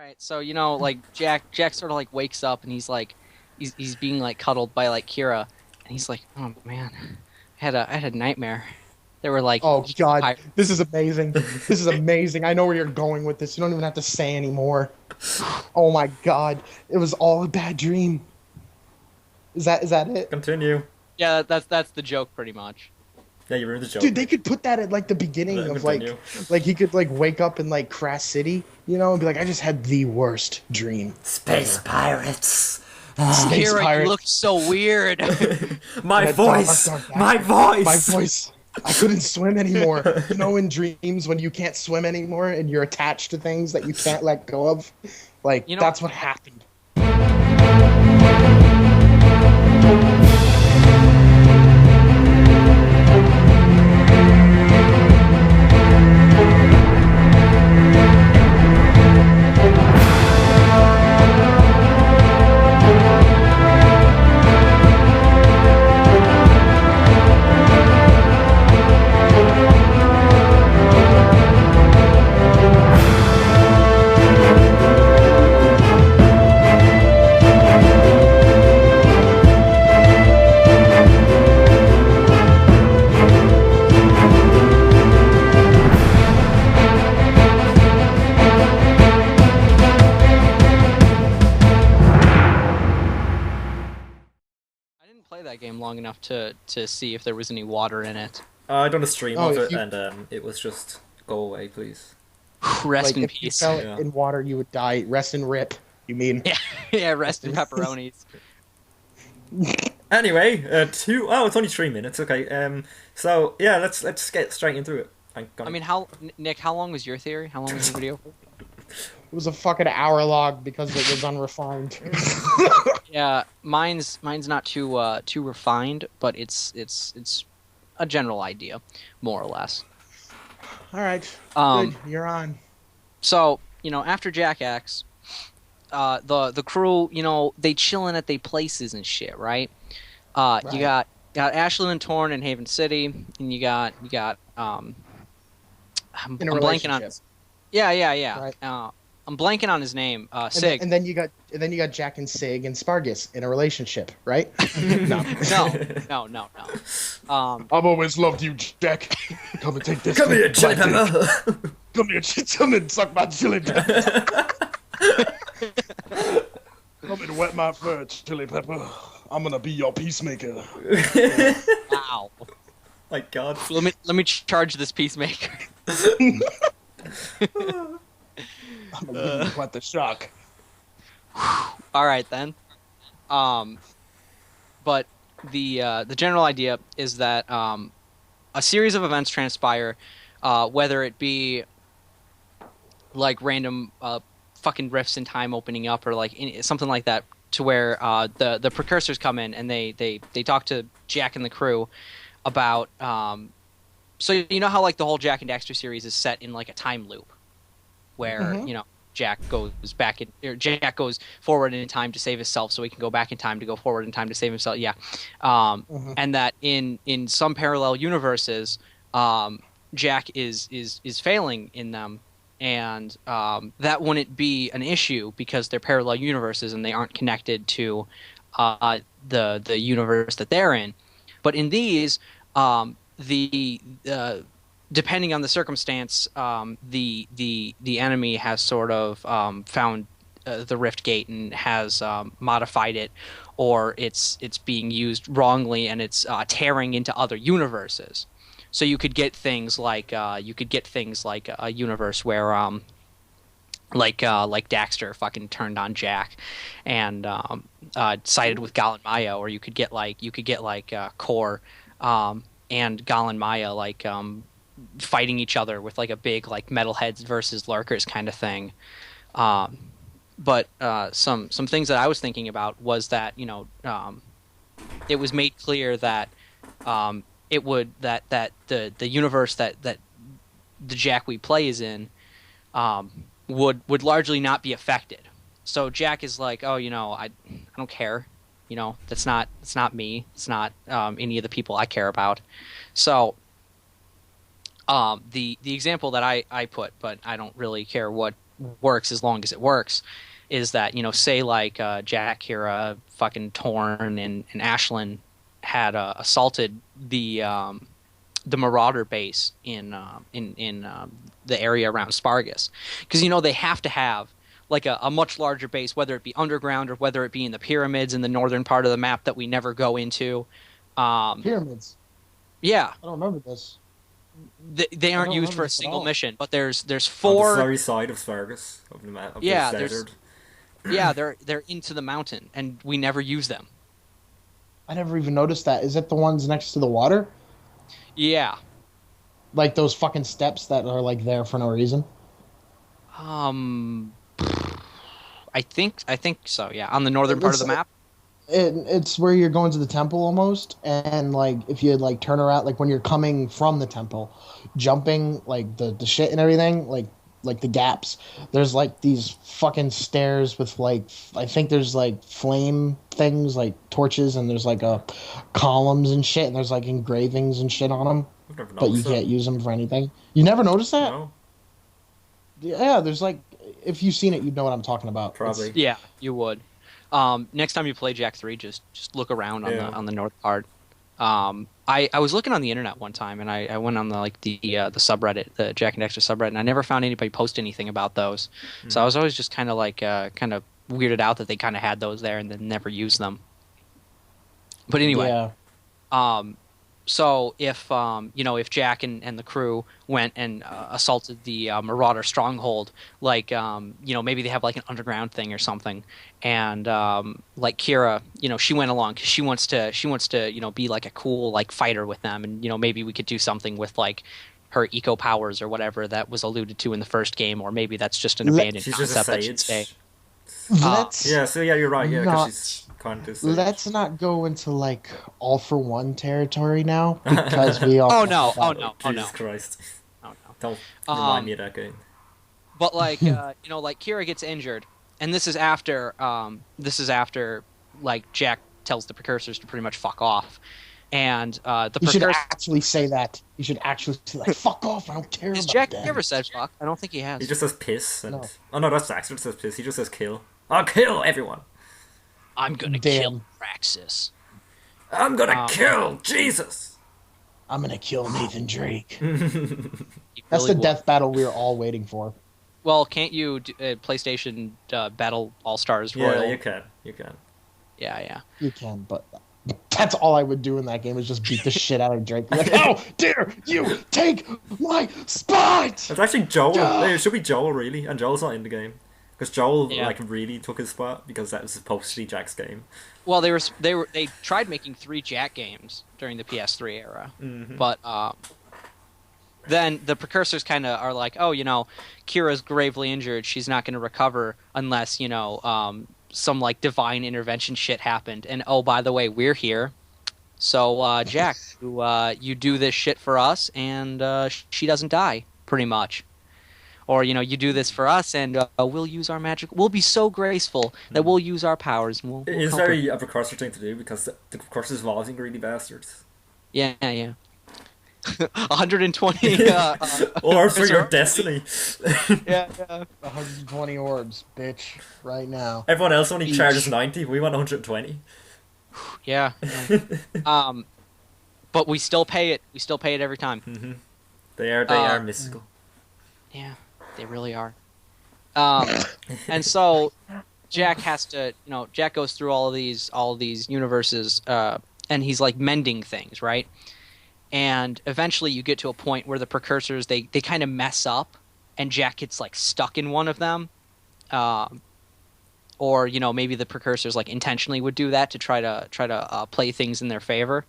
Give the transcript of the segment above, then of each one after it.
right, so like Jack sort of like wakes up and he's like, he's being like cuddled by like Kira, and he's like, oh man, I had a nightmare. There were like Oh God, pirates. this is amazing. This is amazing. I know where you're going with this. You don't even have to say anymore. Oh my God, it was all a bad dream. Is that it? Continue. Yeah, that's the joke pretty much. Yeah, you ruined the Dude, joke. they could put that at like the beginning Let him of continue. like he could like wake up in like Crash City, and be like, I just had the worst dream Space ever. pirates. Space Kira, you pirate. look so weird. My That dark, voice. dark My accent. My voice. voice. I couldn't swim anymore. In dreams when you can't swim anymore and you're attached to things that you can't let go of, like You know, that's what happened. I didn't play that game long enough to see if there was any water in it. I done a stream Oh, of if it, you and it was just go away, please. Rest like in if you peace. fell Yeah. in water, you would die. Rest and rip. You mean? Yeah, yeah. Rest in pepperonis. Anyway, it's only 3 minutes. Okay. So yeah, let's get straight into it. Thank I God. mean, Nick? How long was your theory? How long was your video? It was a fucking hour log because it was unrefined. Yeah, mine's not too refined, but it's a general idea, more or less. All right, Um, good. You're on. so after Jackaxe, the crew, they chilling at their places and shit, right? You Right. got Ashland and Torn in Haven City, and you got In a I'm blanking on relationship, yeah. right? I'm blanking on his name. And then, Sig. and then you got and then you got Jack and Sig and Spargus in a relationship, right? No. No, no. I've always loved you, Jack. Come and take this. Come here, chili my dick. pepper. Come here, come and suck my chili pepper. Come and wet my fur, chili pepper. I'm gonna be your peacemaker. Wow. My God. Let me charge this peacemaker. I'm gonna give you quite the shock. All right then. Um, but the general idea is that a series of events transpire, whether it be like random fucking rifts in time opening up or like something like that, to where the precursors come in and they talk to Jack and the crew about so you know how like the whole Jak and Daxter series is set in like a time loop where Mm-hmm. Jack goes back in, or Jack goes forward in time to save himself, so he can go back in time to go forward in time to save himself. Yeah, Mm-hmm. and that in some parallel universes, Jack is failing in them, and that wouldn't be an issue because they're parallel universes and they aren't connected to the universe that they're in. But in these, the depending on the circumstance, the enemy has sort of found the Rift Gate and has modified it, or it's being used wrongly and it's tearing into other universes. So you could get things like a universe where like Daxter fucking turned on Jack and sided with Gal and Maya, or you could get like Core and Gal and Maya like fighting each other with like a big like metalheads versus lurkers kind of thing. But some things that I was thinking about was that it was made clear that it would that the universe that the Jack we play is in would largely not be affected. So Jack is like, oh, I don't care. That's not me. It's not any of the people I care about. So the example that I put, but I don't really care what works as long as it works is that, say like Jack, Kira, fucking Torn, and Ashlyn had assaulted the Marauder base in the area around Spargus, because they have to have like a much larger base, whether it be underground or whether it be in the pyramids in the northern part of the map that we never go into. Pyramids. Yeah, I don't remember this. they I aren't don't used remember for a this at single all. mission, but there's On the four. very side of Spargus, of the Yeah, desert. yeah, they're into the mountain, and we never use them. I never even noticed that. Is it the ones next to the water? Yeah. Like those fucking steps that are like there for no reason? Um, I think so. Yeah, on the northern part of It's the map. it's where you're going to the temple almost, and like if you like turn around, like when you're coming from the temple, jumping like the shit and everything, like the gaps. There's like these fucking stairs with like I think there's like flame things like torches, and there's like a columns and shit, and there's like engravings and shit on them, I've never but you noticed that. can't use them for anything. You never noticed that? No, Yeah, there's like if you've seen it, you'd know what I'm talking about. probably. Yeah, you would. Next time you play Jack 3, just look around on Yeah. the north part. I was looking on the internet one time, and I went on the subreddit, the Jak and Daxter subreddit, and I never found anybody post anything about those. So I was always just kind of kind of weirded out that they kind of had those there and then never used them. But anyway, Yeah. so if Jack and the crew went and assaulted the Marauder stronghold, like maybe they have like an underground thing or something, and like Kira, she went along because she wants to be like a cool like fighter with them, and maybe we could do something with like her eco powers or whatever that was alluded to in the first game, or maybe that's just an abandoned She's just a concept that should stay. sage. Let's Yeah, so yeah, you're right. Yeah, because not- she's kind of sage. let's not go into like all for one territory now because we all. Oh no! Oh no! Oh no! Jesus Christ. Oh no! Don't remind me of that game. But like like Kira gets injured, and this is after like Jack tells the precursors to pretty much fuck off, and the You should precursors. actually say that. You should actually say like, "Fuck off! I don't care Has about Jack that." ever said fuck? I don't think he has. He just says piss. And... No. Oh no, that's Daxter that says piss. He just says kill. I'll kill everyone. I'm gonna Damn. kill Praxis. I'm gonna kill Jesus. I'm gonna kill Nathan Drake. He That's really the would. death battle we were all waiting for. Well, can't you PlayStation Battle All Stars Yeah, Royal? you can. You can. Yeah. You can, but that's all I would do in that game is just beat the shit out of Drake. Be like, how dare you take my spot? It's actually Joel. Yeah. It should be Joel, really. And Joel's not in the game. Because Joel, Yeah. like, really took his spot because that was supposed to be Jack's game. Well, they tried making 3 Jack games during the PS3 era, but then the precursors kind of are like, oh, Kira's gravely injured. She's not going to recover unless some like divine intervention shit happened. And oh, by the way, we're here. So Jack, you do this shit for us, and she doesn't die, pretty much. Or you do this for us, and we'll use our magic. We'll be so graceful that we'll use our powers. And we'll It is comfort. very a precursor thing to do because the precursors have always been greedy bastards. Yeah. 120. Or for your Reserve. destiny. Yeah. 120 orbs, bitch, right now. Everyone else only Each. charges 90. We want 120. Yeah. But we still pay it. We still pay it every time. They are mystical. Yeah, they really are. And so Jack has to, Jack goes through all of these universes, and he's like mending things, right? And eventually you get to a point where the precursors they kind of mess up, and Jack gets like stuck in one of them, or maybe the precursors like intentionally would do that to try to play things in their favor.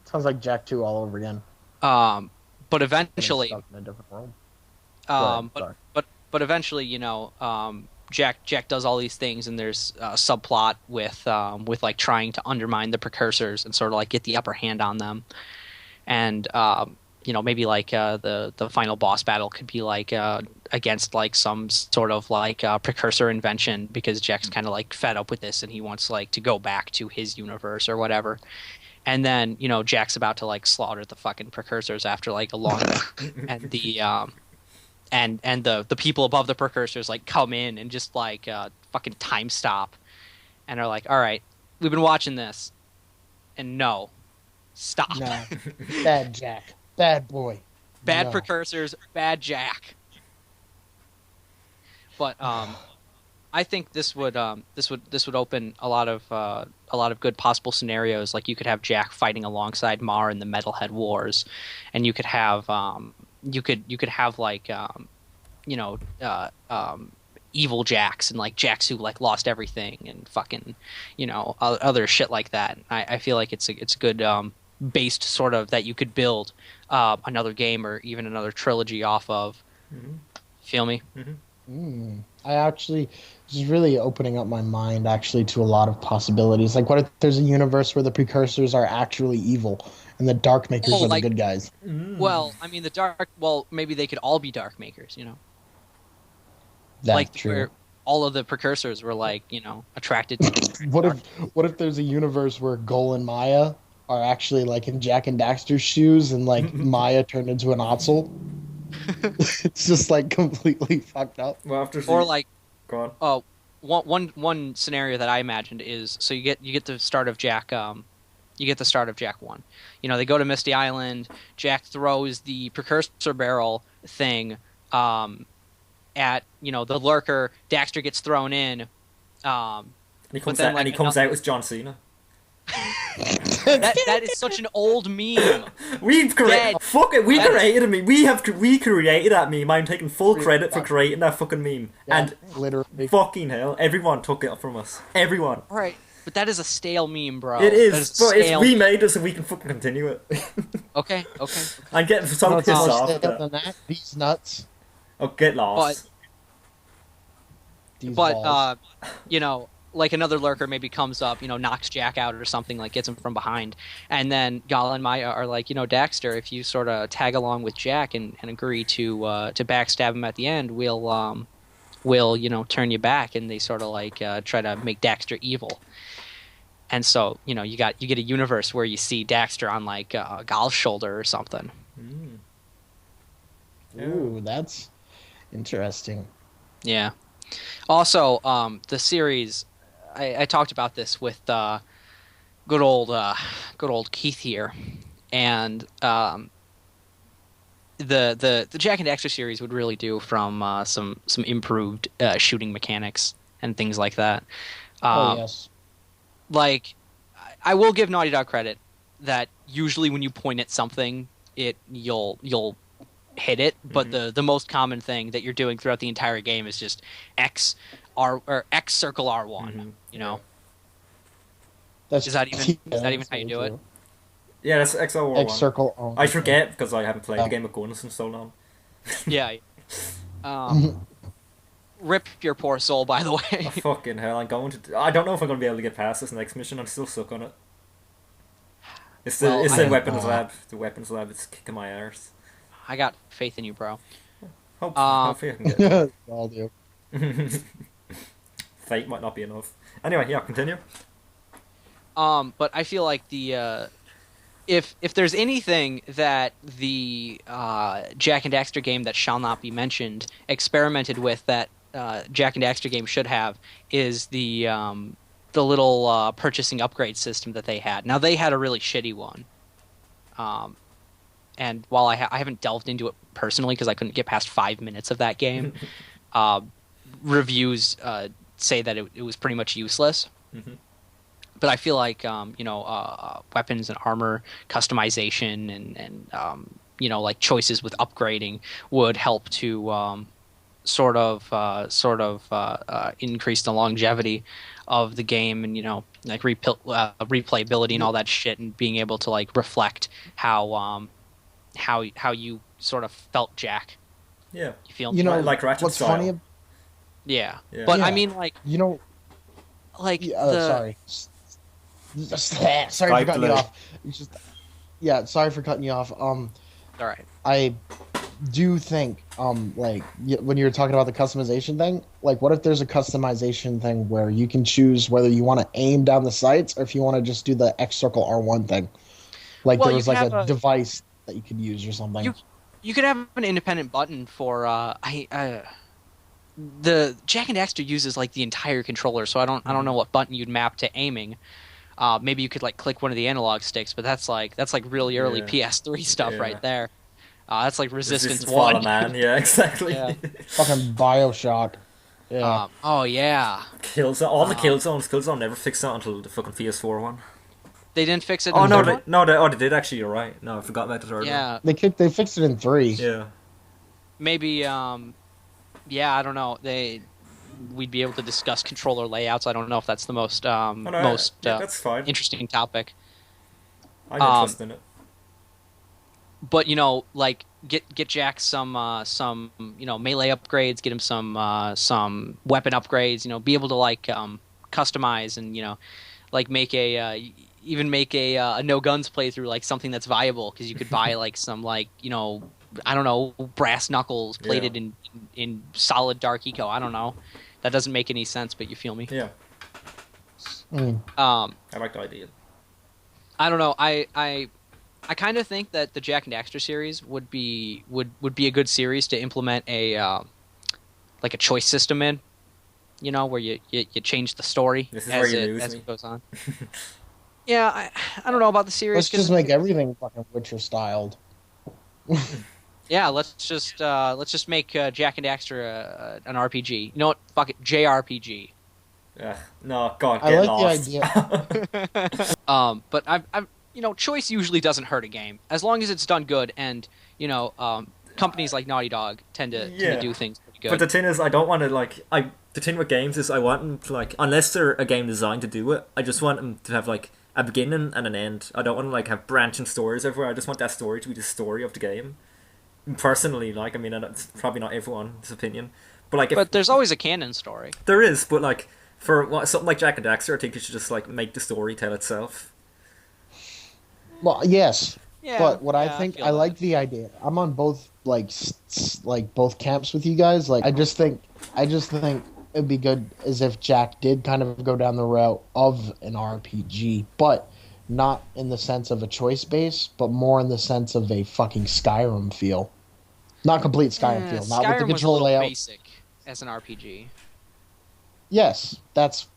Sounds like Jack 2 all over again. But eventually, Stuck in a different world. but Sorry. but eventually, Jack does all these things, and there's a subplot with like trying to undermine the precursors and sort of like get the upper hand on them, and maybe like the final boss battle could be like against like some sort of like precursor invention, because Jack's kind of like fed up with this and he wants like to go back to his universe or whatever. And then Jack's about to like slaughter the fucking precursors after like a long and and the people above the precursors like come in and just like fucking time stop, and are like, all right, we've been watching this, and no, stop. No, bad Jack, bad boy, Bad no. precursors, bad Jack. But I think this would open a lot of good possible scenarios. Like you could have Jack fighting alongside Mar in the Metalhead Wars, and you could have like you know evil Jacks and like Jacks who like lost everything and fucking other shit like that. I feel like it's a good based sort of that you could build another game or even another trilogy off of. Mm-hmm. Feel me? Mm-hmm. I actually this is really opening up my mind actually to a lot of possibilities. Like, what if there's a universe where the precursors are actually evil and the Dark Makers are the good guys? Well, I mean, maybe they could all be Dark Makers, That's like true. where all of the precursors were like, attracted to. What if there's a universe where Gol and Maya are actually like in Jak and Daxter's shoes, and like Maya turned into an Otzel? It's just like completely fucked up. Well, after Or like, go on. one scenario that I imagined is so you get the start of Jak. You get the start of Jak 1. They go to Misty Island. Jak throws the precursor barrel thing at the lurker. Daxter gets thrown in. And he comes then, out, like, and he comes out as John Cena. that is such an old meme. We've created. Dead. Fuck it. We That is- created a meme. We created that meme. I'm taking full credit for creating that fucking meme. Yeah, And literally. fucking hell, everyone took it from us. Everyone. All right, but that is a stale meme, bro. It That is, a but stale we made it so we can fucking continue it. Okay. I'm getting so No, pissed it's more off at stale that. than that. These nuts. Oh, get lost. These But balls. like another lurker maybe comes up, knocks Jak out or something, like gets him from behind, and then Gala and Maya are like, Daxter, if you sort of tag along with Jak and agree to backstab him at the end, we'll turn you back, and they sort of like try to make Daxter evil. And so you get a universe where you see Daxter on like Gal's shoulder or something. Ooh, that's interesting. Yeah. Also, the series, I talked about this with good old Keith here, and the Jak and Daxter series would really do from some improved shooting mechanics and things like that. Oh yes. Like, I will give Naughty Dog credit that usually when you point at something, you'll hit it, but the most common thing that you're doing throughout the entire game is just X circle R1. That's Is that even how you do it? Yeah, that's XO1. X circle. Oh, I forget because I haven't played the game of Guns in so long. Yeah. Rip your poor soul, by the way. Oh, fucking hell, I don't know if I'm going to be able to get past this next mission. I'm still stuck on it. It's the weapons lab. The weapons lab is kicking my arse. I got faith in you, bro. Hopefully I can get it. I'll do. Fate might not be enough. Anyway, yeah, continue. But I feel like the if there's anything that the Jak and Daxter game that shall not be mentioned experimented with that Jak and Daxter game should have is the little purchasing upgrade system that they had. Now they had a really shitty one. And while I haven't delved into it personally because I couldn't get past 5 minutes of that game, reviews say that it was pretty much useless. Mm-hmm. But I feel like weapons and armor customization and like choices with upgrading would help to sort of increase the longevity of the game, and like replayability and all that shit, and being able to like reflect how you sort of felt Jak. Yeah. You feel like Ratchet what's style. funny? Yeah. Yeah. But Yeah. I mean, like Sorry. Sorry for cutting you off. Sorry for cutting you off. all right. I do think, when you were talking about the customization thing, like, what if there's a customization thing where you can choose whether you want to aim down the sights or if you want to just do the X circle R1 thing? Like, Well, there you was can like have a device that you could use or something. You could have an independent button for the Jak and Daxter uses like the entire controller, so I don't know what button you'd map to aiming. Maybe you could like click one of the analog sticks, but that's like really early Yeah. PS3 stuff Yeah. right there. That's like Resistance Fall of 1. Man, yeah, exactly. Yeah. Fucking Bioshock. Yeah. Oh yeah. Killzone, all the Killzone never fixed that until the fucking PS4 one. They didn't fix it Oh in the no, third one? they did actually. You're right. No, I forgot about the third one. Yeah. They fixed it in 3. Yeah. Maybe yeah, I don't know. We'd be able to discuss controller layouts. I don't know if that's the most Oh, no, that's fine. interesting topic. I'm interested in it. But like get Jack some melee upgrades, get him some weapon upgrades. Be able to like customize and like make even make a no guns playthrough like something that's viable, because you could buy like some like I don't know, brass knuckles plated in solid dark eco. I don't know. That doesn't make any sense, but you feel me. Yeah. I like the idea. I don't know. I kind of think that the Jak and Daxter series would be a good series to implement a like a choice system in, where you change the story This is where you lose as me. it goes on. Yeah, I don't know about the series. Let's just make everything fucking Witcher styled. Yeah, let's just make Jak and Daxter an RPG. You know what? Fuck it, JRPG. No, God, I get like lost. the idea. But I've choice usually doesn't hurt a game as long as it's done good, and companies like Naughty Dog tend to do things pretty good. But the thing is, I don't want to the thing with games is I want them to unless they're a game designed to do it, I just want them to have a beginning and an end. I don't want to have branching stories everywhere. I just want that story to be the story of the game. Personally, I mean, it's probably not everyone's opinion, but but there's always a canon story. There is, but for something like Jak and Daxter, I think you should just make the story tell itself. Well, yes. Yeah, But what I yeah, think, feel I that. like the idea. I'm on both both camps with you guys. I just think it'd be good as if Jak did kind of go down the route of an RPG, but not in the sense of a choice base, but more in the sense of a fucking Skyrim feel. Not complete Skyrim feel. Not Skyrim with the was a control little layout. basic as an RPG. Yes, that's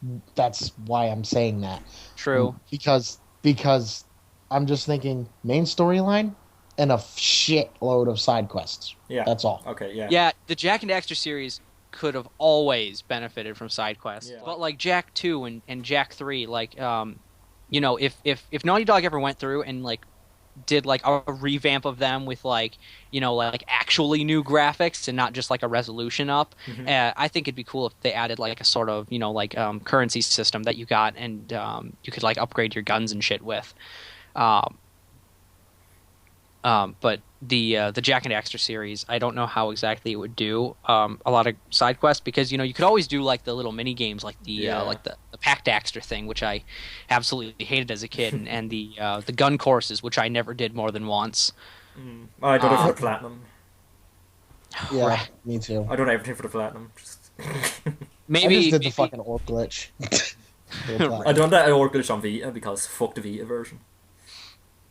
why I'm saying that. True. Because I'm just thinking main storyline and a shitload of side quests. Yeah. That's all. Okay, yeah. Yeah, the Jak and Daxter series could have always benefited from side quests. Yeah. But like Jak 2 and Jak 3, if Naughty Dog ever went through and did a revamp of them with actually new graphics and not just a resolution up, I think it'd be cool if they added a sort of currency system that you got and you could upgrade your guns and shit with. But the Jak and Daxter series, I don't know how exactly it would do a lot of side quests, because you could always do the little mini games the Pack Daxter thing, which I absolutely hated as a kid, and the gun courses, which I never did more than once. I don't have for the platinum. Yeah, Right. me too. I don't have everything for the platinum. I Maybe just did the fucking orc glitch. I don't that orc glitch on Vita because fuck the Vita version.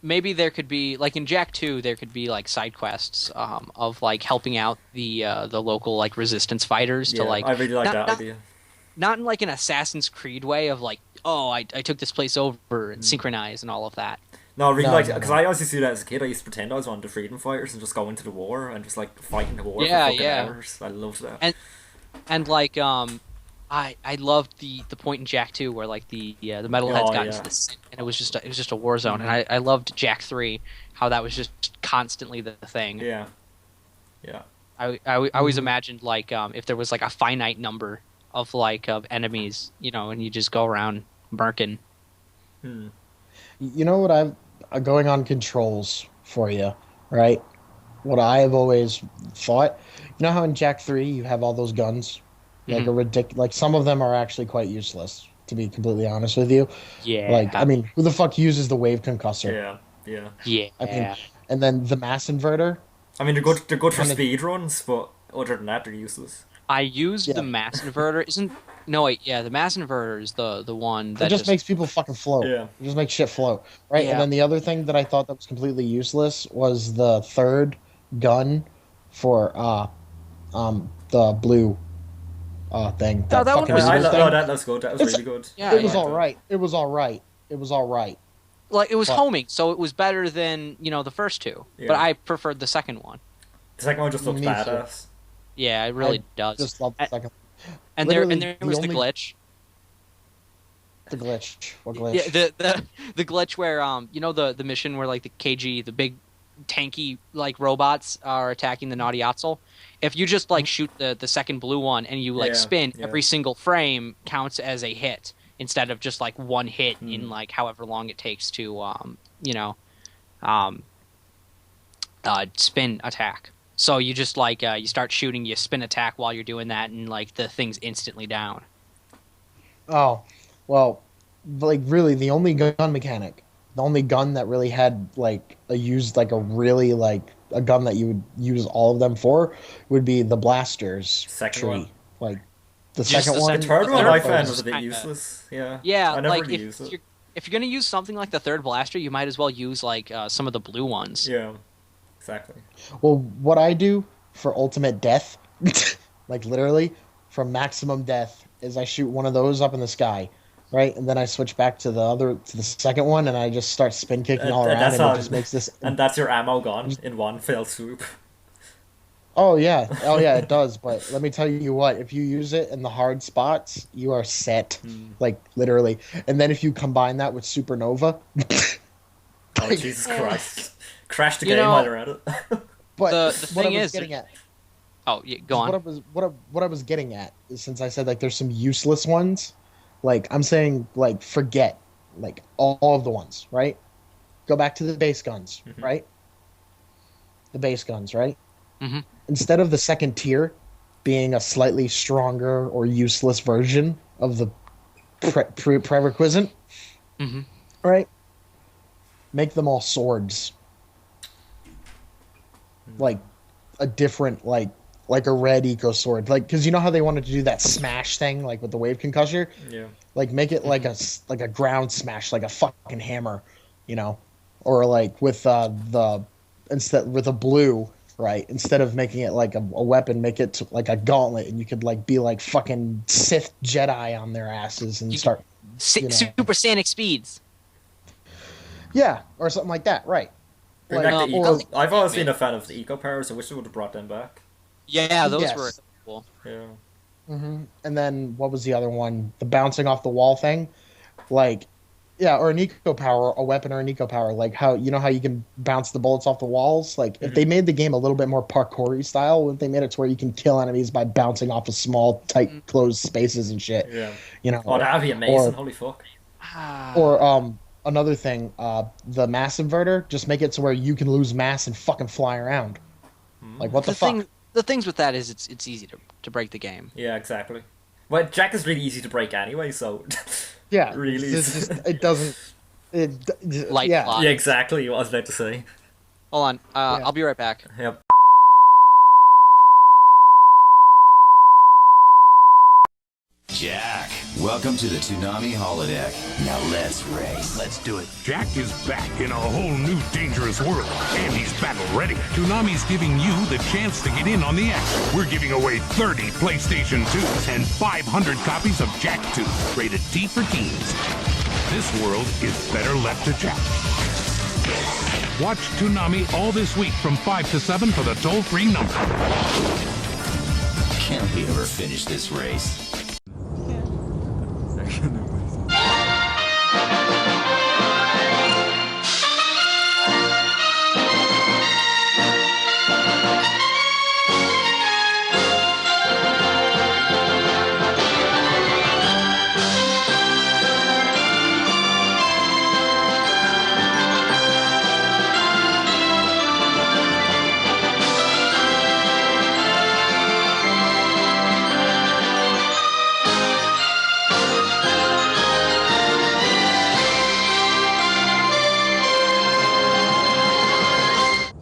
maybe there could be in Jak 2 there could be side quests of helping out the local resistance fighters to I really like that idea. not in an Assassin's Creed way of I took this place over and synchronize and all of that. No, I really No, like no, because no. I always used to do that as a kid. I used to pretend I was one of the freedom fighters and just go into the war and just fight in the war Yeah, for fucking yeah. hours. I loved that. And I loved the point in Jak 2 where the metalheads got into this, and it was just a war zone. And I loved Jak 3, how that was just constantly the thing. Yeah, yeah. I always imagined if there was a finite number of of enemies, and you just go around murking. You know what I'm going on controls for you, right? What I have always thought, you know how in Jak 3 you have all those guns, some of them are actually quite useless, to be completely honest with you. Yeah. I mean, who the fuck uses the wave concussor? Yeah, yeah. Yeah. I mean, and then the mass inverter. I mean, they're good. They're good for Kinda- speed runs, but other than that, they're useless. I used Yeah. the mass inverter. The mass inverter is the one It that just makes people fucking float. Yeah. It just makes shit float, right? Yeah. And then the other thing that I thought that was completely useless was the third gun for the blue thing. No, that one fucking was needle thing. Oh, that was good. That was really good. Yeah, It was yeah. all right. It was all right. It was all right. Like it was But- homing, so it was better than the first two. Yeah. But I preferred the second one. The second one just looks Me too. badass. Yeah, it really I does. Just love the second. And literally, there the was the only- glitch. The glitch. What glitch? Yeah, the glitch where the mission where like the KG, the big tanky like robots are attacking the Naughty Otzel. If you just like shoot the second blue one and you like Yeah, spin, yeah. every single frame counts as a hit instead of just like one hit in like however long it takes to spin attack. So you just like you start shooting, you spin attack while you're doing that, and like the thing's instantly down. Oh, well, like really, the only gun mechanic, the only gun that really had like a gun that you would use all of them for would be the blasters Second tree. one. Like the Just second the one. The third one third I one found was was a bit kinda- useless. Yeah. Yeah, I never like really used it. if you're gonna use something like the third blaster, you might as well use like some of the blue ones. Yeah. Exactly. Well, what I do for ultimate death, like literally from maximum death, is I shoot one of those up in the sky, right, and then I switch back to the second one, and I just start spin kicking all And around, that's and how- it just makes this. And that's your ammo gone in one fell swoop. Oh yeah, it does. But let me tell you what: if you use it in the hard spots, you are set, like literally. And then if you combine that with supernova, Oh, Jesus Christ. Crash the You game know- while you're at it. but The what thing I was is, getting at, Oh, yeah, go on. what I was getting at is, since I said like there's some useless ones, like I'm saying like forget like all of the ones, right? Go back to the base guns, right? The base guns, right? Mhm. Instead of the second tier being a slightly stronger or useless version of the prerequisite, Mhm. right? Make them all swords. Like a different like a red eco sword, like because you know how they wanted to do that smash thing, like with the wave concussor, Yeah. like make it like a ground smash, like a fucking hammer, or like with the instead with a blue, right? Instead of making it like a weapon, make it like a gauntlet, and you could like be like fucking Sith Jedi on their asses and start, Supersonic speeds. yeah, or something like that, right? Bring Like, back the or- eco. I've always been a fan of the eco powers. I wish they would have brought them back. Yeah, those Yes. were cool. Yeah. And then what was the other one? The bouncing off the wall thing, like, yeah, or an eco power, a weapon or an eco power, like how how you can bounce the bullets off the walls. Like if they made the game a little bit more parkour-y style, if they made it to where you can kill enemies by bouncing off of small, tight, closed spaces and shit, Yeah. you know. Oh, that'd be amazing. Or- Holy fuck. Or another thing, the mass inverter, just make it to where you can lose mass and fucking fly around. Like what the fuck? The things with that is it's easy to break the game. Yeah, exactly. Well, Jack is really easy to break anyway, so. Yeah, Really? It's just, it doesn't. Light yeah. plot. Yeah, exactly what I was about to say. Hold on, I'll be right back. Yep. Jack, welcome to the Toonami holodeck. Now let's race. Let's do it. Jack is back in a whole new dangerous world, and he's battle ready. Toonami's giving you the chance to get in on the action. We're giving away 30 PlayStation 2s and 500 copies of Jak 2, rated T for teens. This world is better left to Jack. Watch Toonami all this week from 5 to 7 for the toll-free number. Can't we ever finish this race?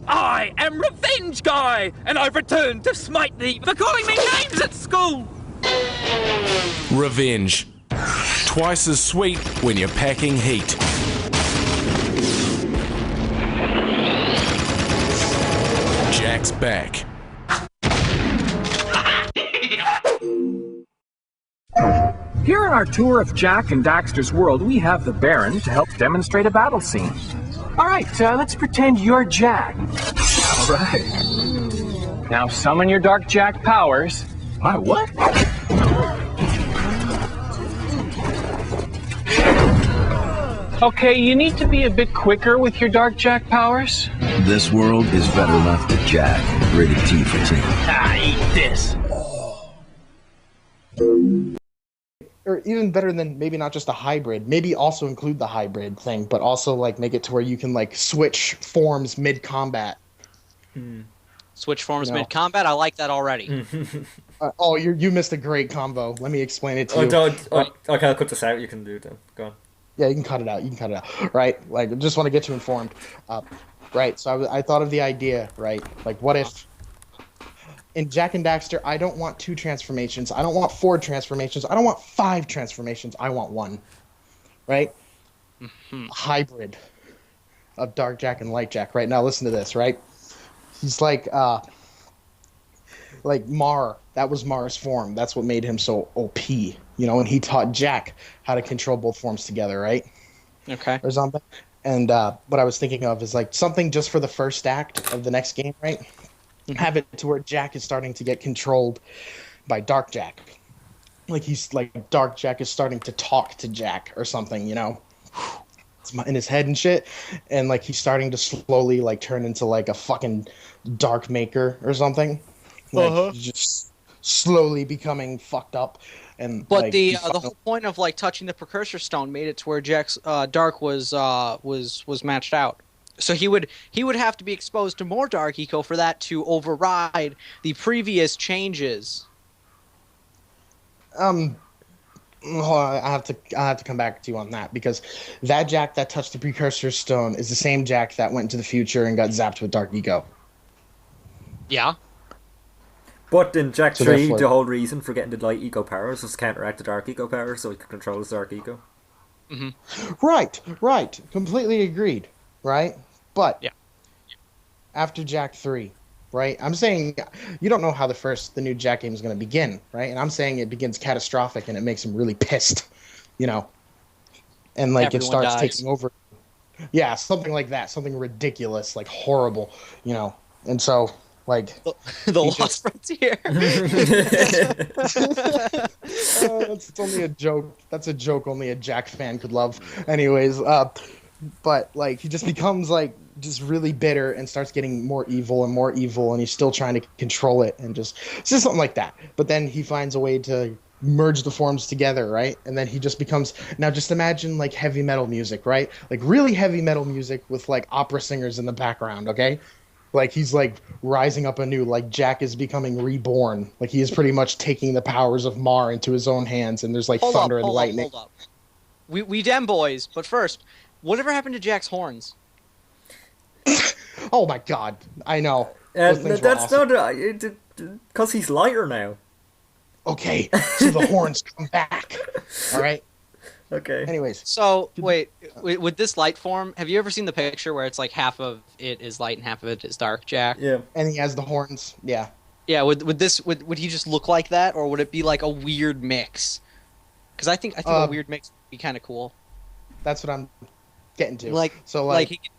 I am Revenge Guy, and I've returned to smite thee for calling me names at school! Revenge. Twice as sweet when you're packing heat. Jak Jack's back. Here in our tour of Jak and Daxter's world, we have the Baron to help demonstrate a battle scene. All right, let's pretend you're Jak. All right. Now summon your Dark Jak powers. My what? Okay, you need to be a bit quicker with your Dark Jak powers. This world is better left to Jak. Rated T for T. Eat this. Or even better than maybe not just a hybrid, maybe also include the hybrid thing, but also like make it to where you can like switch forms mid-combat. Switch forms mid-combat? I like that already. You missed a great combo. Let me explain it to you. Okay, I'll cut this out. You can do it then. Go on. Yeah, you can cut it out. Right? Like, I just want to get you informed. Right, so I thought of the idea, right? Like, what if in Jak and Daxter, I don't want 2 transformations. I don't want 4 transformations. I don't want 5 transformations. I want 1. Right? A hybrid of Dark Jak and Light Jak. Right, now listen to this, right? He's like Mar. That was Mar's form. That's what made him so OP. You know, and he taught Jak how to control both forms together, right? Okay. Or something. And what I was thinking of is like something just for the first act of the next game, right? Have it to where Jak is starting to get controlled by Dark Jak. Like Dark Jak is starting to talk to Jak or something, you know? It's in his head and shit. And like he's starting to slowly like turn into like a fucking Dark Maker or something. Like he's just slowly becoming fucked up. And but like, the whole point of like touching the precursor stone made it to where Jak's Dark was matched out. So he would have to be exposed to more Dark Eco for that to override the previous changes. Hold on, I have to come back to you on that, because that Jak that touched the precursor stone is the same Jak that went into the future and got zapped with Dark Eco. Yeah. But in Jak So 3, therefore- the whole reason for getting the Light Eco powers was to counteract the Dark Eco powers so he could control his Dark Eco. Right. Completely agreed. Right? But Yeah. after Jak 3, right? I'm saying you don't know how the new Jak game is going to begin, right? And I'm saying it begins catastrophic and it makes him really pissed, you know? And like Everyone it starts dies. taking over. Yeah, something like that. Something ridiculous, like horrible, you know? And so, like... The Lost Frontier. It's only a joke. That's a joke only a Jak fan could love. Anyways, but like he just becomes like just really bitter and starts getting more evil, and he's still trying to control it, and just something like that. But then he finds a way to merge the forms together, right? And then he just becomes, now just imagine like heavy metal music, right? Like really heavy metal music with like opera singers in the background, okay? Like he's like rising up anew, like Jak is becoming reborn. Like he is pretty much taking the powers of Mar into his own hands, and there's like thunder and lightning. Hold up. We dem boys, but first, whatever happened to Jak's horns? Oh my god, I know. Those things were That's awesome. not because he's lighter now. Okay, so the horns come back. All right. Okay. Anyways, So, wait, with this light form, have you ever seen the picture where it's like half of it is light and half of it is dark, Jak? Yeah. and he has the horns. Yeah. Yeah, would he just look like that, or would it be like a weird mix? Because I think a weird mix would be kind of cool. That's what I'm getting to. Like, so like like, he could,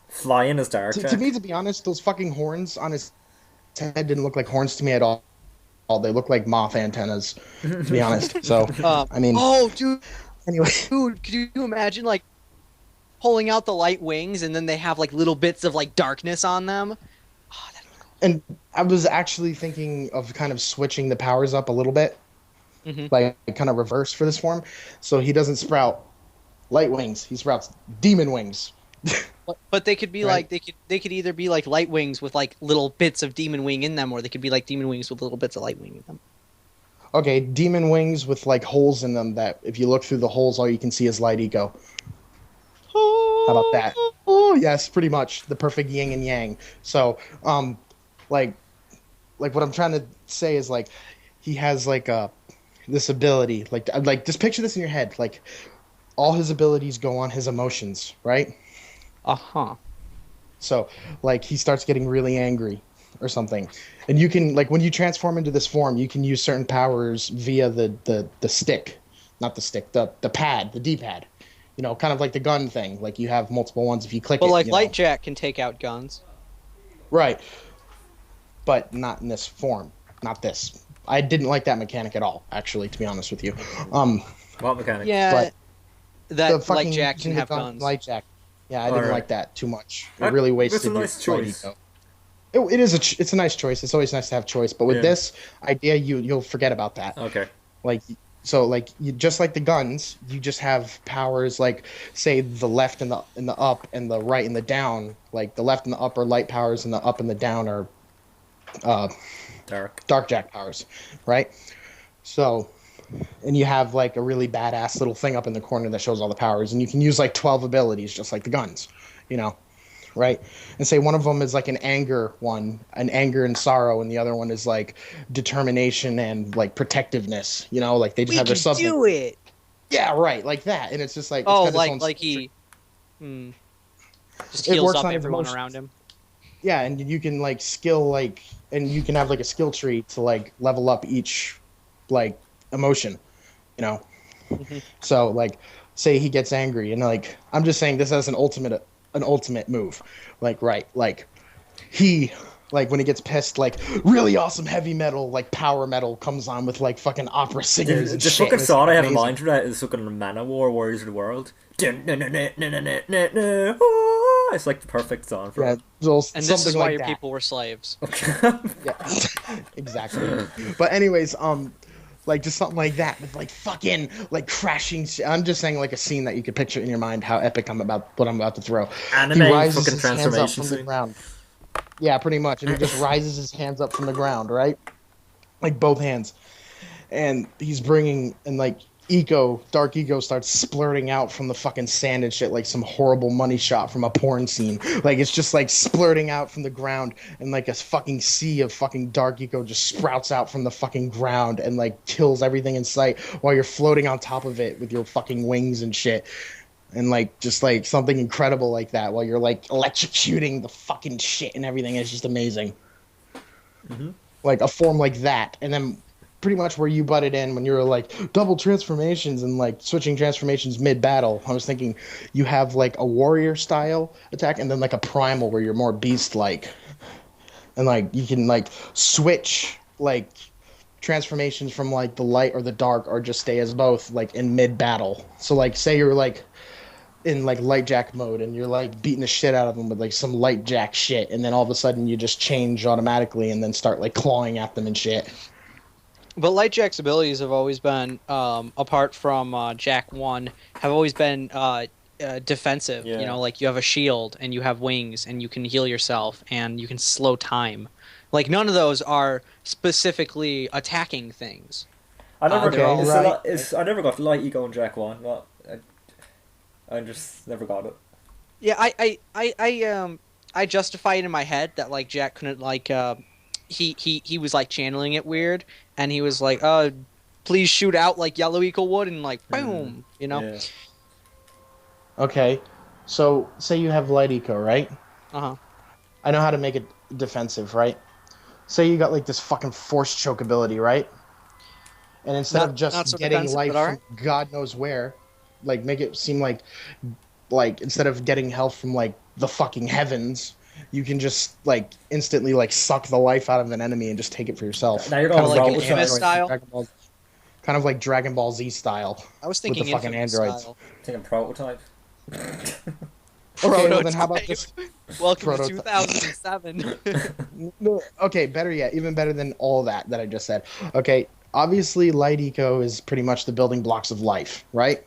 Flying is dark. to me, to be honest, those fucking horns on his head didn't look like horns to me at all. They look like moth antennas, to be honest. So I mean, oh, dude, anyway. could you imagine like pulling out the light wings and then they have like little bits of like darkness on them? Oh, that'd be cool. And I was actually thinking of kind of switching the powers up a little bit, like kind of reverse for this form. So he doesn't sprout light wings; he sprouts demon wings. But they could be Right. like they could either be like light wings with like little bits of demon wing in them, or they could be like demon wings with little bits of light wing in them. Okay, demon wings with like holes in them that if you look through the holes, all you can see is light eco. How about that? Oh yes, pretty much the perfect yin and yang. So, like what I'm trying to say is like he has like this ability, like just picture this in your head, like all his abilities go on his emotions, right? Uh-huh. So like he starts getting really angry, or something, and you can like when you transform into this form, you can use certain powers via the stick, not the stick, the pad, the D-pad. You know, kind of like the gun thing. Like you have multiple ones if you click But it. like you know. Light Jack can take out guns. Right, but not in this form. Not this. I didn't like that mechanic at all, actually, to be honest with you. What mechanic? Yeah, But that the fucking Light Jack can using the have gun, guns. Light Jack. Yeah, I didn't Alright. like that too much. It That- really that's wasted a nice your light choice. eco. It is it's a nice choice. It's always nice to have choice, but with Yeah. this idea, you'll forget about that. Okay. Like so, like you just like the guns, you just have powers like say the left and the up and the right and the down. Like the left and the up are light powers, and the up and the down are Dark. Jack powers, right? So, and you have like a really badass little thing up in the corner that shows all the powers, and you can use like 12 abilities just like the guns, you know, right? And say one of them is like an anger and sorrow, and the other one is like determination and like protectiveness, you know, like they just have their sub. do it. Yeah, right, like that, and it's just like Oh, it's got its own like skill he just It heals works up on his everyone emotions. around him. Yeah, and you can like skill like, and you can have like a skill tree to like level up each like emotion, you know. So like, say he gets angry, and like I'm just saying this as an ultimate move, like right, like he like when he gets pissed, like really awesome heavy metal, like power metal comes on with like fucking opera singers. and The shit, fucking and it's song I have in amazing. mind for that is fucking Manowar Warriors of the World. It's like the perfect song for Yeah, it. so And this is something why like your that. people were slaves. Yeah, exactly. But anyways, like just something like that with like fucking like crashing. I'm just saying like a scene that you could picture in your mind how epic what I'm about to throw. Anime he rises fucking his hands up transformation from the scene. ground. Yeah, pretty much, and he just rises his hands up from the ground, right? Like both hands, and he's bringing and like dark ego starts splurting out from the fucking sand and shit like some horrible money shot from a porn scene. Like it's just like splurting out from the ground, and like a fucking sea of fucking dark ego just sprouts out from the fucking ground and like kills everything in sight while you're floating on top of it with your fucking wings and shit. And like just like something incredible like that while you're like electrocuting the fucking shit and everything. It's just amazing. Like a form like that, and then pretty much where you butted in when you were like double transformations and like switching transformations mid battle. I was thinking you have like a warrior style attack and then like a primal where you're more beast like, and like you can like switch like transformations from like the light or the dark or just stay as both like in mid battle. So like say you're like in like light jack mode and you're like beating the shit out of them with like some light jack shit, and then all of a sudden you just change automatically and then start like clawing at them and shit. But Light Jack's abilities have always been, apart from Jack 1, have always been defensive. Yeah. You know, like you have a shield and you have wings and you can heal yourself and you can slow time. Like none of those are specifically attacking things. I never they're all I never got Light Ego and Jack 1. Not, I just never got it. Yeah, I justify it in my head that like Jack couldn't like he was like channeling it weird, and he was like, please shoot out like Yellow Eagle would, and like boom, you know. Yeah. Okay, so say you have light eco, right? Uh-huh. I know how to make it defensive, right? Say you got like this fucking force choke ability, right? And instead Not of just so getting defensive, life but from God knows where, like make it seem like instead of getting health from like the fucking heavens, you can just like instantly like suck the life out of an enemy and just take it for yourself. Now you're Kind going of like rogue an with Infamous android style? from Dragon Ball, kind of like Dragon Ball Z style. I was With thinking the fucking Infamous androids. style. Taking prototype. Okay, well then how about just Welcome Prototype. to 2007. no, okay, better yet, even better than all that I just said. Okay, obviously light eco is pretty much the building blocks of life, right?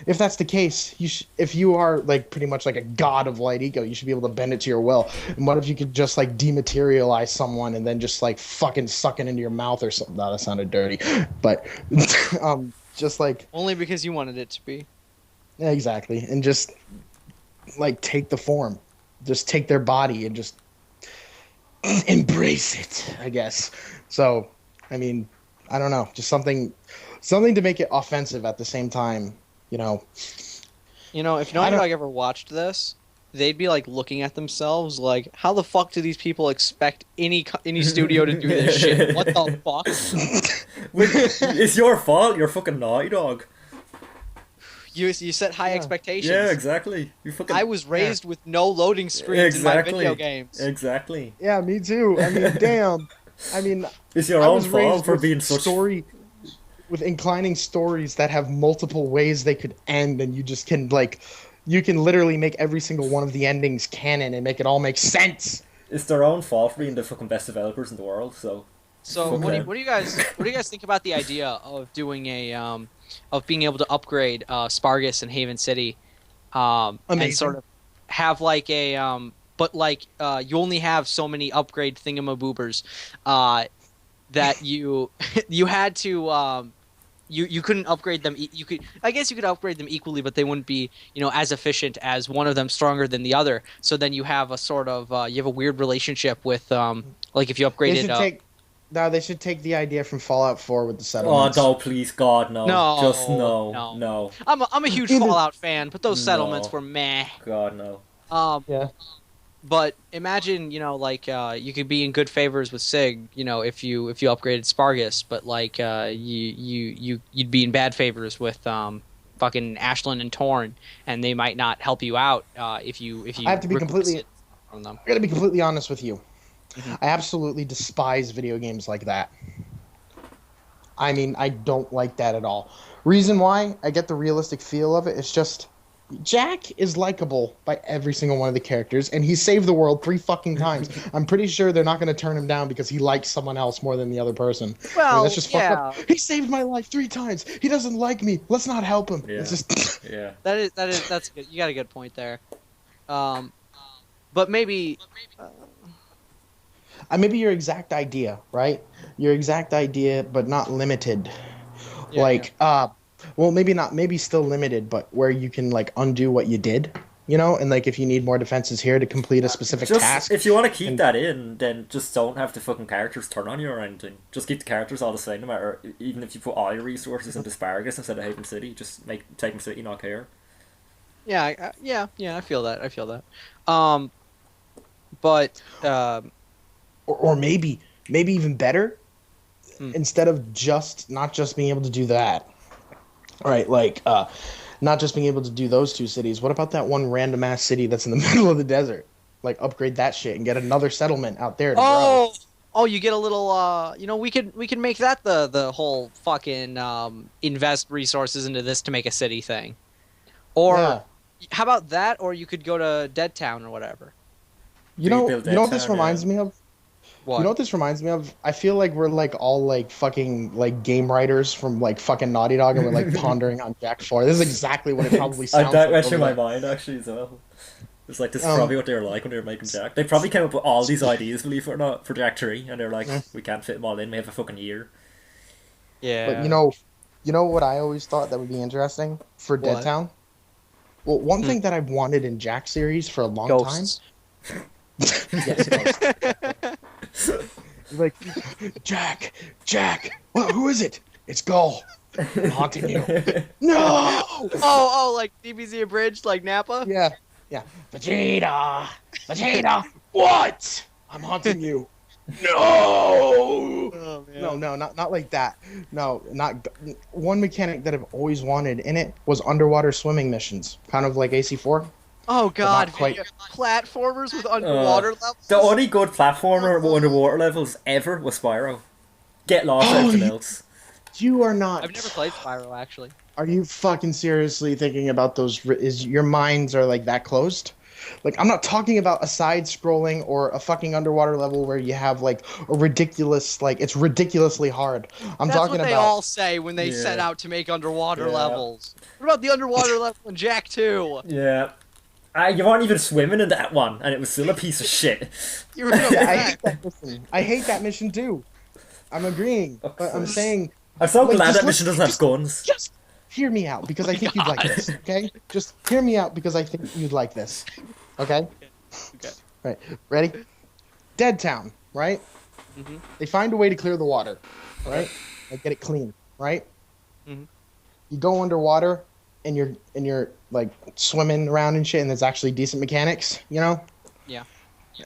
If that's the case, if you are like pretty much like a god of light eco, you should be able to bend it to your will. And what if you could just like dematerialize someone and then just like fucking suck it into your mouth or something? No, that sounded dirty, but just like Only because you wanted it to be. yeah, exactly, and just like take the form, just take their body and just embrace it, I guess. So, I mean, I don't know, just something to make it offensive at the same time, you know. You know, if I don't- Naughty Dog ever watched this, they'd be like looking at themselves like, how the fuck do these people expect any studio to do this shit? What the fuck? It's your fault. You're fucking Naughty Dog. You set high expectations. Yeah, exactly. You fucking. I was raised with no loading screens in my video games. Exactly. Yeah, me too. I mean, damn. I mean, It's your own fault for being such. With inclining stories that have multiple ways they could end, and you just can you can literally make every single one of the endings canon and make it all make sense. It's their own fault for being the fucking best developers in the world. So what do you guys think about the idea of doing of being able to upgrade Spargus and Haven City, and sort of have like but you only have so many upgrade thingamaboobers that you had to you couldn't upgrade them. I guess you could upgrade them equally, but they wouldn't be as efficient as one of them stronger than the other. So then you have a sort of you have a weird relationship with like if you upgraded. They should take the idea from Fallout 4 with the settlements. Oh no, please, God, no. Just no. I'm a huge Fallout fan, but those settlements were meh. God, no. Yeah. But imagine, you could be in good favors with Sig, if you upgraded Spargus, but you'd be in bad favors with fucking Ashlyn and Torn, and they might not help you out if you. I have to be completely. I got to be completely honest with you. Mm-hmm. I absolutely despise video games like that. I mean, I don't like that at all. Reason why? I get the realistic feel of it. It's just Jack is likable by every single one of the characters, and he saved the world 3 fucking times. I'm pretty sure they're not going to turn him down because he likes someone else more than the other person. Well, I mean, that's just fucked up. He saved my life 3 times. He doesn't like me. Let's not help him. Yeah. It's just that's good. You got a good point there. But maybe. Maybe your exact idea, right? Your exact idea, but not limited. Well, maybe not. Maybe still limited, but where you can undo what you did, and if you need more defenses here to complete a specific task. If you want to keep that in, then just don't have the fucking characters turn on you or anything. Just keep the characters all the same, no matter. Even if you put all your resources into Spargus instead of Haven City, just make Haven City not care. Yeah, I feel that. But. Or maybe even better, instead of not just being able to do that, right? Not just being able to do those 2 cities. What about that one random ass city that's in the middle of the desert? Upgrade that shit and get another settlement out there. Oh, you get a little. We could make that the whole fucking invest resources into this to make a city thing, or how about that? Or you could go to Dead Town or whatever. You know what this reminds me of? What? You know what this reminds me of? I feel like we're all fucking game writers from fucking Naughty Dog, and we're pondering on Jack 4. This is exactly what it probably sounds like. That's in my mind actually as well. It's this is probably what they were like when they were making Jack. They probably came up with all these ideas, believe it or not, for Jack 3, and they're like, we can't fit them all in. We have a fucking year. Yeah. But you know what I always thought that would be interesting for Dead Town? Well, one thing that I've wanted in Jack series for a long Ghosts. time. Yes, Jack, well, who is it? It's Gull. I'm haunting you. No! Oh, like DBZ Abridged, like Nappa? Yeah. Vegeta, what? I'm haunting you. No! Oh, man. No, not like that. No, not one mechanic that I've always wanted in it was underwater swimming missions, kind of like AC4. Oh god, platformers with underwater levels? The only good platformer with underwater levels ever was Spyro. Get lost everything else. You are not. I've never played Spyro, actually. Are you fucking seriously thinking about those? Is your minds are that closed? I'm not talking about a side-scrolling or a fucking underwater level where you have a ridiculous it's ridiculously hard. That's talking what they all say when they set out to make underwater levels. What about the underwater level in Jack 2? Yeah. You weren't even swimming in that one, and it was still a piece of shit. I hate that mission too. I'm agreeing, but I'm saying. I'm so glad that mission doesn't have guns. Just hear me out, because I think you'd like this. Okay, just hear me out because I think you'd like this. Okay. Right. Ready? Dead Town. Right. Mm-hmm. They find a way to clear the water. Right. Get it clean. Right. Mm-hmm. You go underwater. and you're like swimming around and shit, and there's actually decent mechanics, you know. Yeah.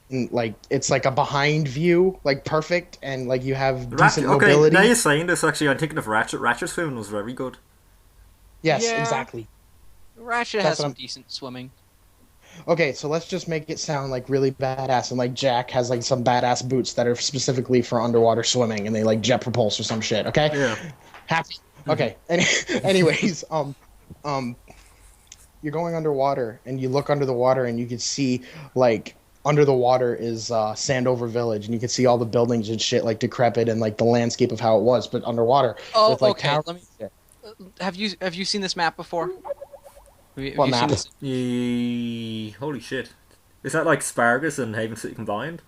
And like it's like a behind view, like perfect, and like you have Ratchet, decent okay, mobility. now you're saying this, actually, I'm thinking of Ratchet. Ratchet swimming was very good. Yes, Yeah. exactly. Ratchet That's has what some I'm- decent swimming. Okay, so let's just make it sound like really badass, and like Jack has like some badass boots that are specifically for underwater swimming, and they like jet propulse or some shit. Okay. Yeah. Happy. Okay. Anyways, you're going underwater, and you look under the water, and you can see like under the water is Sandover Village, and you can see all the buildings and shit like decrepit and like the landscape of how it was, but underwater. Oh, with, like, okay. towers Let me. and shit. Have you seen this map before? Have What you map? seen this? Holy shit. Is that like Spargus and Haven City combined?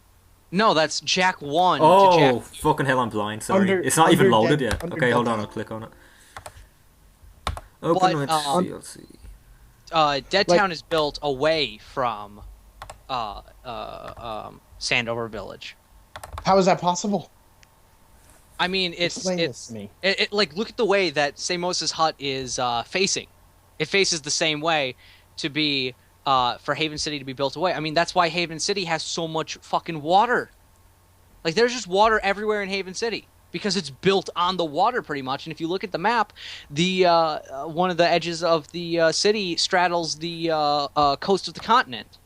No, that's Jack 1 Oh, to Jack. fucking hell, I'm blind, sorry. Under- It's not even under loaded Dead- yet. under Okay, hold Dead on, Town. I'll click on it. Open with DLC. Dead Like- Town is built away from Sandover Village. How is that possible? I mean, Explain this it's to me. like look at the way that Samos's hut is facing. It faces the same way to be for Haven City to be built away. I mean, that's why Haven City has so much fucking water. Like, there's just water everywhere in Haven City because it's built on the water pretty much. And if you look at the map, the one of the edges of the city straddles the coast of the continent.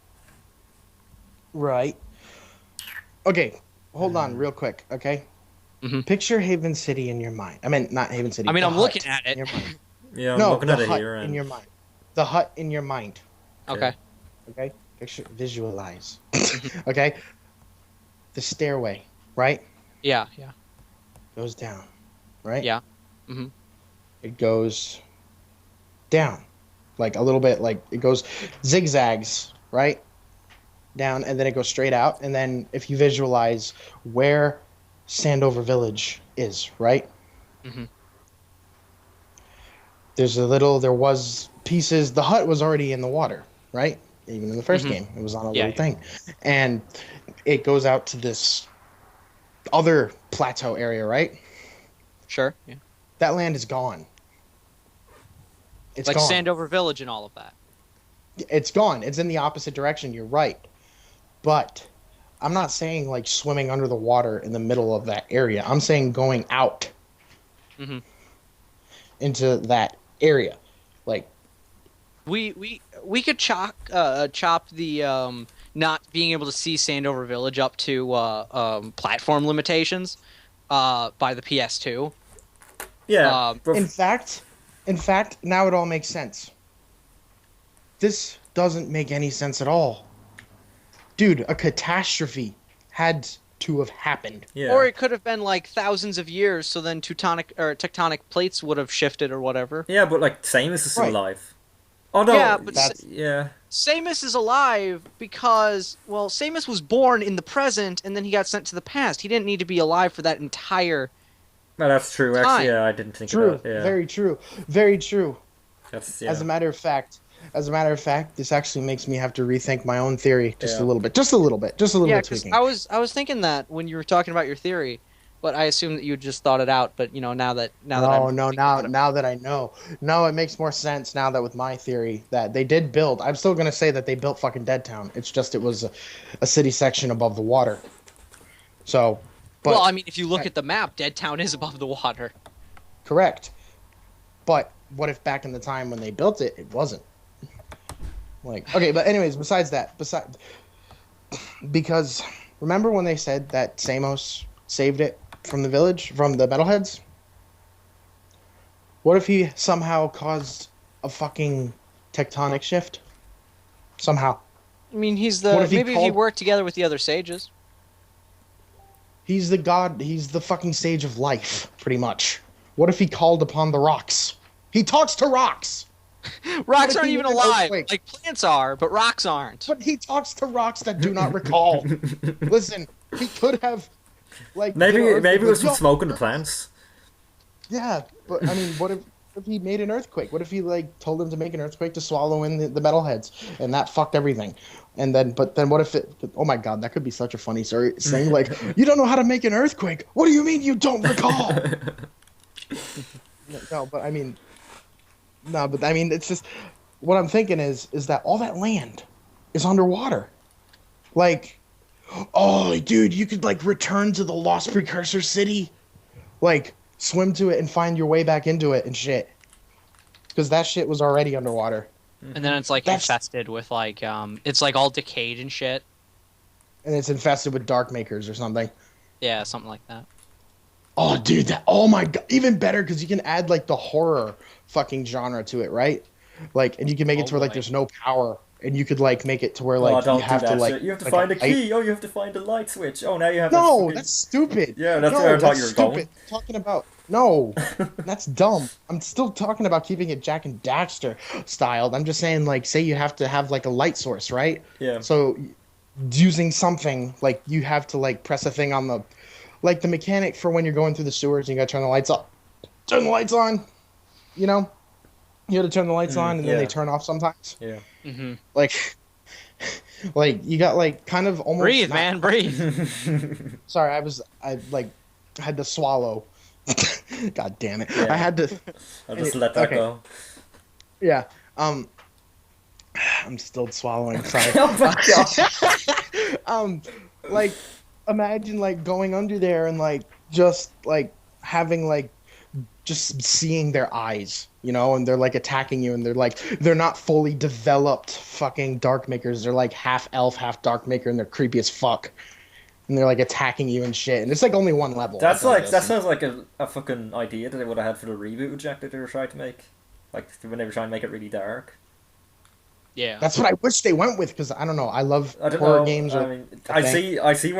Right. Okay, hold on real quick, okay? Mhm. Picture Haven City in your mind. I mean, not Haven City. I mean, the I'm hut looking at in it. your mind. Yeah, I'm No, looking the at it hut here. in And... your mind. The hut in your mind, Okay. okay? Picture, visualize. Okay? The stairway, right? Yeah. Goes down, right? Yeah. Mm-hmm. It goes down. Like a little bit, like it goes zigzags, right? Down, and then it goes straight out. And then if you visualize where Sandover Village is, right? Mhm. There was pieces, the hut was already in the water, right? Even in the 1st Mhm. game, it was on a Yeah, little thing. And it goes out to this other plateau area, right? Sure. Yeah. That land is gone. It's Like gone. Sandover Village and all of that. It's gone. It's in the opposite direction. You're right. But I'm not saying like swimming under the water in the middle of that area. I'm saying going out Mhm. into that area. Like, We could chop the not being able to see Sandover Village up to platform limitations by the PS2. Yeah. but- in fact, now it all makes sense. This doesn't make any sense at all. Dude, a catastrophe to have happened. yeah. Or it could have been like thousands of years, so then tectonic plates would have shifted or whatever. Yeah, but like Samus is still Right. alive. Oh no. Yeah, but That's- yeah. Samus is alive because, well, Samus was born in the present and then he got sent to the past. He didn't need to be alive for that entire. No, that's true. Time. Actually, yeah, I didn't think True. of that. Yeah. Very true. Very true. That's, yeah. As a matter of fact, this actually makes me have to rethink my own theory just Yeah. a little bit. Just a little bit Yeah, because tweaking. I was thinking that when you were talking about your theory, but I assumed that you just thought it out. But now that Now that I know. No, it makes more sense now that with my theory that they did build. I'm still gonna say that they built fucking Dead Town. It's just it was a city section above the water. So, but well, I mean, if you look at the map, Dead Town is above the water. correct. But what if back in the time when they built it, it wasn't? Like, okay, but anyways, because remember when they said that Samos saved it from the village, from the metalheads? What if he somehow caused a fucking tectonic shift? Somehow. I mean, What if he maybe if he called- worked together with the other sages. He's the god, he's the fucking sage of life, pretty much. What if he called upon the rocks? He talks to rocks! Rocks if aren't he even made an alive. earthquake? Like plants are, but rocks aren't. But he talks to rocks that do not recall. Listen, he could have, like... Maybe you know, maybe it was from yo, smoking the plants. Yeah, but I mean, what if he made an earthquake? What if he like told him to make an earthquake to swallow in the metalheads, and that fucked everything? And then, but then what if it? Oh my god, that could be such a funny story. Saying like, you don't know how to make an earthquake. What do you mean you don't recall? No, but I mean, No, but I mean, it's just what I'm thinking is that all that land is underwater. Like, oh, dude, you could like return to the lost precursor city, like swim to it and find your way back into it and shit. Because that shit was already underwater. And then it's like infested with like it's like all decayed and shit. And it's infested with dark makers or something. Yeah, something like that. Oh, dude, oh my god, even better because you can add like the horror fucking genre to it, right? Like, and you can make it to where like there's no power, and you could like make it to where like don't you have do that to like shit. You have to like, find a key. Oh, you have to find a light switch. Oh, now you have. No, fucking... that's stupid. Yeah, that's where I thought you were going. Talking about no, that's dumb. I'm still talking about keeping it Jak and Daxter styled. I'm just saying, like, say you have to have like a light source, right? Yeah. So using something like you have to like press a thing on the, like the mechanic for when you're going through the sewers and you gotta turn the lights up, turn the lights on. You know, you gotta turn the lights on and then they turn off sometimes. Yeah. Mm-hmm. Like you got like kind of almost breathe, man, breathe. Sorry, I had to swallow. God damn it! Yeah. I had to. I'll just let that go. Yeah. I'm still swallowing. Sorry. Oh my god. Like, imagine like going under there and like just like having like just seeing their eyes, you know, and they're like attacking you, and they're not fully developed fucking dark makers. They're like half elf, half dark maker, and they're creepy as fuck. And they're like attacking you and shit. And it's like only one level. That sounds like a fucking idea that they would have had for the reboot of Jak that they were trying to make. Like when they were trying to make it really dark. Yeah. That's what I wish they went with, because I don't know. I love horror games. I mean, I see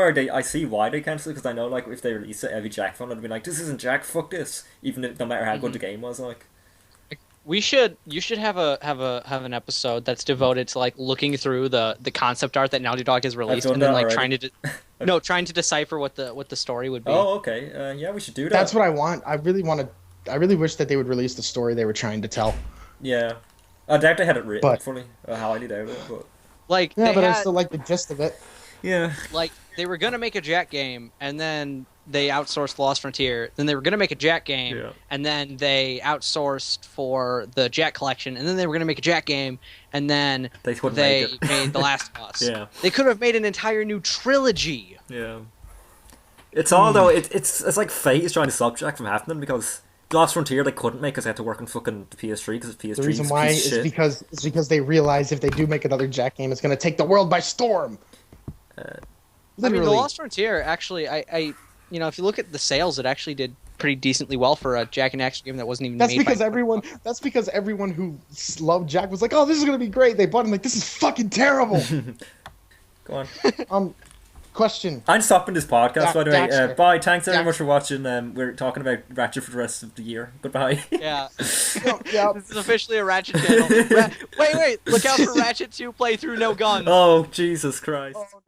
why they cancelled it, because I know like if they released it, every Jak fan would be like, "This isn't Jak, fuck this," even if, no matter how good the game was. Like, you should have an episode that's devoted to like looking through the concept art that Naughty Dog has released, and then like already. trying to decipher what the story would be. Oh, okay. Yeah, we should do that. That's what I want. I really wish that they would release the story they were trying to tell. Yeah. I doubt they had it written, fully. How I did it, but... Like, yeah, but I still like the gist of it. Yeah. Like, they were gonna make a Jak game, and then they outsourced Lost Frontier. Then they were gonna make a Jak game, and then they outsourced for the Jak collection, and then they were gonna make a Jak game, and then they made The Last of Us. Yeah. They could have made an entire new trilogy. Yeah. It's all, though, it's like fate is trying to stop Jak from happening, because... Lost Frontier they couldn't make because they had to work on fucking the PS3 because PS3 the reason why is because they realize if they do make another Jak game, it's going to take the world by storm. I mean, the Lost Frontier actually, I you know, if you look at the sales, it actually did pretty decently well for a Jak and Daxter game that wasn't even. That's because everyone who loved Jak was like, "Oh, this is going to be great." They bought it, like, "This is fucking terrible." Go on. Question. I'm stopping this podcast, by the way. Bye. Thanks very much for watching. We're talking about Ratchet for the rest of the year. Goodbye. Yeah. This is officially a Ratchet channel. Wait. Look out for Ratchet 2 playthrough, no guns. Oh, Jesus Christ. Oh,